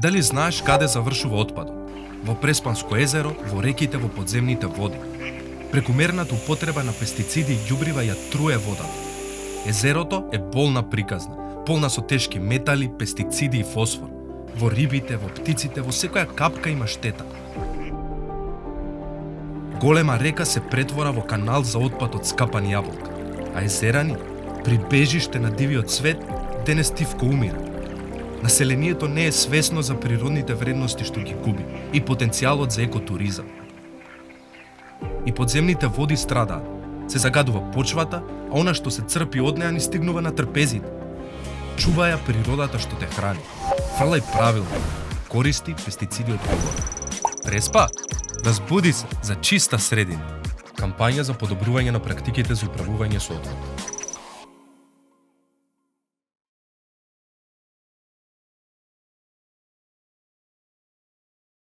Дали знаеш каде завршува отпадот? Во Преспанско езеро, во реките, во подземните води. Прекумерната употреба на пестициди и ѓубрива ја труе водата. Езерото е болна приказна, полна со тешки метали, пестициди и фосфор. Во рибите, во птиците, во секоја капка има штета. Голема река се претвора во канал за отпад од скапани јаболка, а езерани, прибежиште на дивиот свет, денес тивко умира. Населението не е свесно за природните вредности што ги губи и потенцијалот за екотуризам. И подземните води страдаат. Се загадува почвата, а она што се црпи од неа ни стигнува на трпезите. Чувај ја природата што те храни. Фрлај правилно. Користи пестициди одговорно. Преспа, разбуди се за чиста средина. Кампања за подобрување на практиките за управување со отпад.